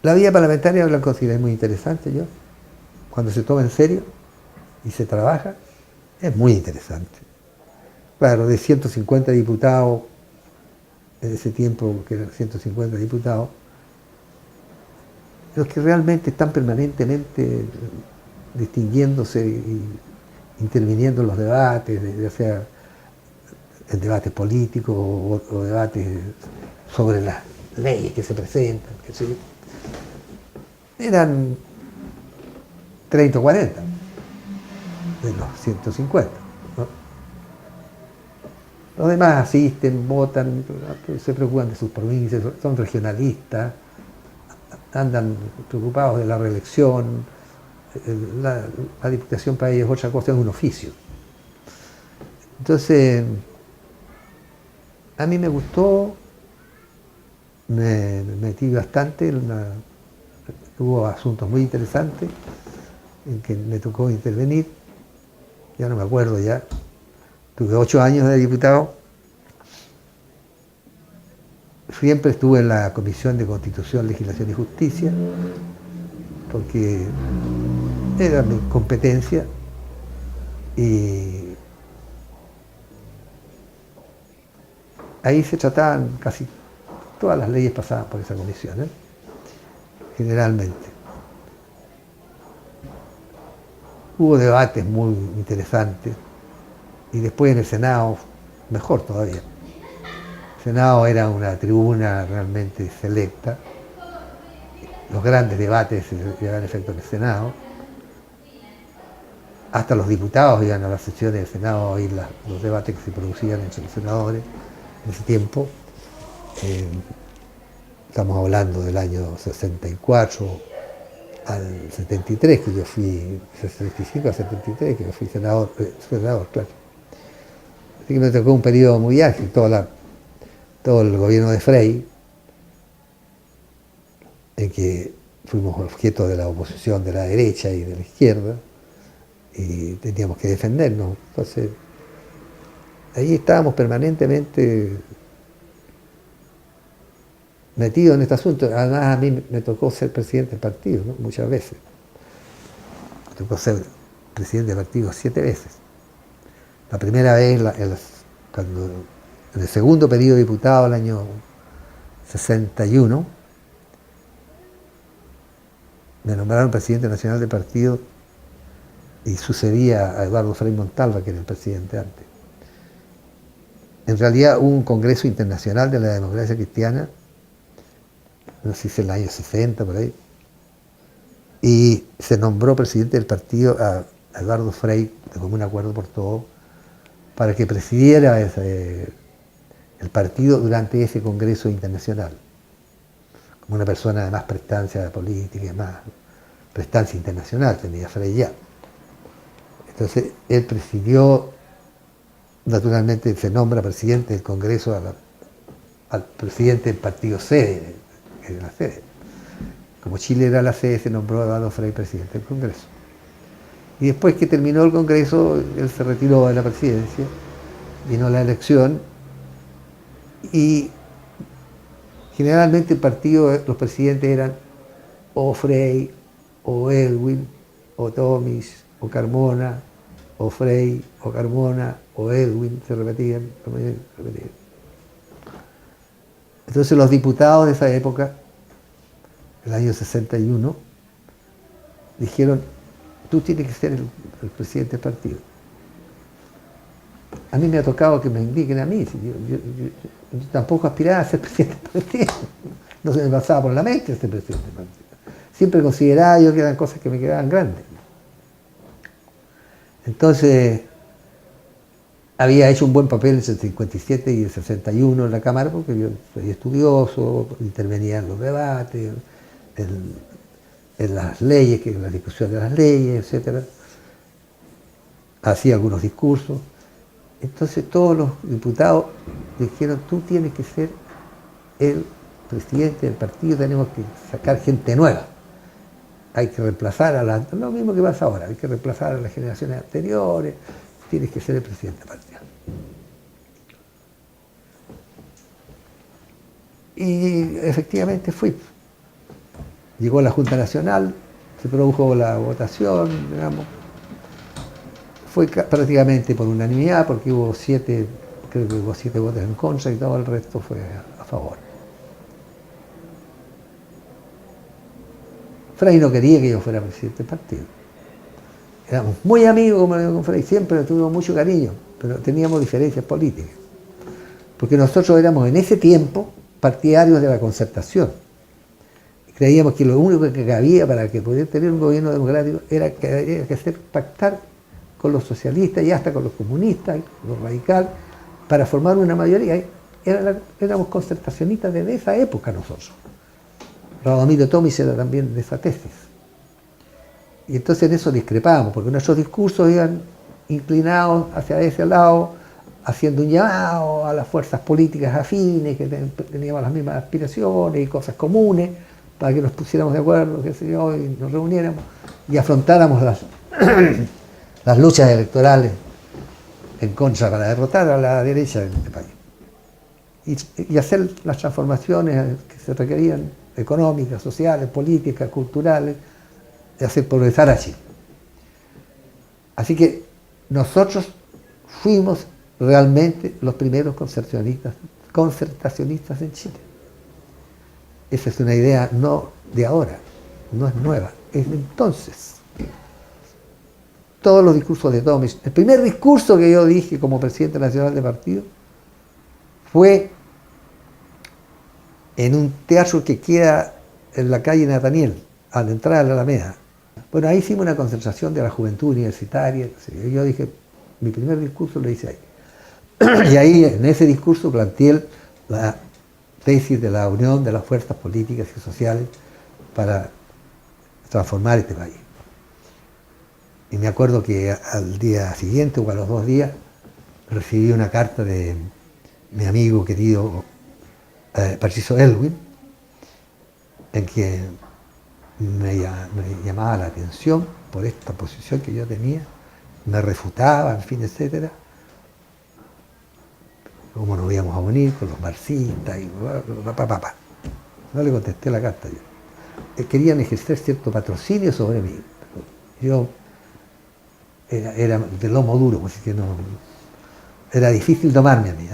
La vida parlamentaria la consideré muy interesante yo. Cuando se toma en serio y se trabaja, es muy interesante. Claro, de 150 diputados, en ese tiempo que eran 150 diputados, los que realmente están permanentemente distinguiéndose y interviniendo en los debates, ya sea en debates políticos o debates sobre las leyes que se presentan, qué sé yo, eran 30 o 40 de los 150. ¿No? Los demás asisten, votan, se preocupan de sus provincias, son regionalistas, andan preocupados de la reelección. La diputación para ellos es otra cosa, es un oficio. Entonces, a mí me gustó, me metí bastante, hubo asuntos muy interesantes en que me tocó intervenir, ya no me acuerdo ya, tuve 8 años de diputado, siempre estuve en la Comisión de Constitución, Legislación y Justicia, porque era mi competencia y ahí se trataban casi todas las leyes pasadas por esa comisión, generalmente. Hubo debates muy interesantes y después en el Senado, mejor todavía. El Senado era una tribuna realmente selecta. Los grandes debates se llevaban efecto en el Senado. Hasta los diputados iban a las sesiones del Senado a oír los debates que se producían entre los senadores en ese tiempo. Estamos hablando del año 64 al 73, que yo fui, 65 al 73, que yo fui senador, claro. Así que me tocó un periodo muy ágil, todo el gobierno de Frei, en que fuimos objeto de la oposición de la derecha y de la izquierda, y teníamos que defendernos. Entonces, ahí estábamos permanentemente metido en este asunto. Además, a mí me tocó ser presidente del partido, ¿no? Muchas veces. Me tocó ser presidente del partido 7 veces. La primera vez, cuando en el segundo periodo de diputado, el año 61, me nombraron presidente nacional del partido y sucedía a Eduardo Frei Montalva, que era el presidente antes. En realidad hubo un congreso internacional de la democracia cristiana, no sé si es el año 60 por ahí, y se nombró presidente del partido a Eduardo Frei, de común acuerdo por todos, para que presidiera el partido durante ese congreso internacional, como una persona de más prestancia política, más prestancia internacional tenía Frei ya. Entonces él presidió, naturalmente se nombra presidente del Congreso al presidente del partido sede, que era la sede. Como Chile era la sede, se nombró a Eduardo Frei presidente del Congreso. Y después que terminó el Congreso, él se retiró de la presidencia, vino la elección y generalmente el partido, los presidentes eran o Frei, o Elwin, o Tomis, o Carmona, o Frei, o Carmona, o Elwin, se repetían. Entonces los diputados de esa época, el año 61, dijeron, tú tienes que ser el presidente del partido. A mí me ha tocado que me indiquen a mí, yo tampoco aspiraba a ser presidente del partido, no se me pasaba por la mente ser presidente del partido. Siempre consideraba yo que eran cosas que me quedaban grandes. Entonces, había hecho un buen papel en el 57 y el 61 en la Cámara, porque yo soy estudioso, intervenía en los debates, en las leyes, en la discusión de las leyes, etc. Hacía algunos discursos. Entonces todos los diputados dijeron, tú tienes que ser el presidente del partido, tenemos que sacar gente nueva. Hay que reemplazar lo mismo que pasa ahora, hay que reemplazar a las generaciones anteriores, tienes que ser el presidente del partido. Y efectivamente fui. Llegó a la Junta Nacional, se produjo la votación, digamos, fue prácticamente por unanimidad, porque hubo 7, creo que hubo 7 votos en contra y todo el resto fue a favor. Frei no quería que yo fuera presidente del partido. Éramos muy amigos, como digo, con Frei, siempre tuvimos mucho cariño, pero teníamos diferencias políticas. Porque nosotros éramos en ese tiempo partidarios de la concertación. Creíamos que lo único que cabía para que pudiera tener un gobierno democrático era que había que hacer pactar con los socialistas y hasta con los comunistas, los radicales, para formar una mayoría. Éramos concertacionistas desde esa época nosotros. Radomiro Tomic era también de esa tesis. Y entonces en eso discrepábamos, porque nuestros discursos iban inclinados hacia ese lado, haciendo un llamado a las fuerzas políticas afines, que teníamos las mismas aspiraciones y cosas comunes, para que nos pusiéramos de acuerdo, qué sé yo, y nos reuniéramos y afrontáramos las luchas electorales en contra para derrotar a la derecha de este país. Y hacer las transformaciones que se requerían, económicas, sociales, políticas, culturales, de hacer progresar a Chile. Así que nosotros fuimos realmente los primeros concertacionistas en Chile. Esa es una idea no de ahora, no es nueva, es de entonces. Todos los discursos de Tomic. El primer discurso que yo dije como presidente nacional de partido fue en un teatro que queda en la calle Nataniel, a la entrada de la Alameda. Bueno, ahí hicimos una concentración de la juventud universitaria. Yo dije, mi primer discurso lo hice ahí. Y ahí, en ese discurso, planteé la tesis de la unión de las fuerzas políticas y sociales para transformar este país. Y me acuerdo que al día siguiente o a los 2 días recibí una carta de mi amigo querido Patricio Elwin, en que me llamaba la atención por esta posición que yo tenía, me refutaba, en fin, etcétera. Cómo nos íbamos a unir con los marxistas y papá. No le contesté la carta yo. Querían ejercer cierto patrocinio sobre mí. Yo era de lomo duro, así que no, era difícil tomarme a mí.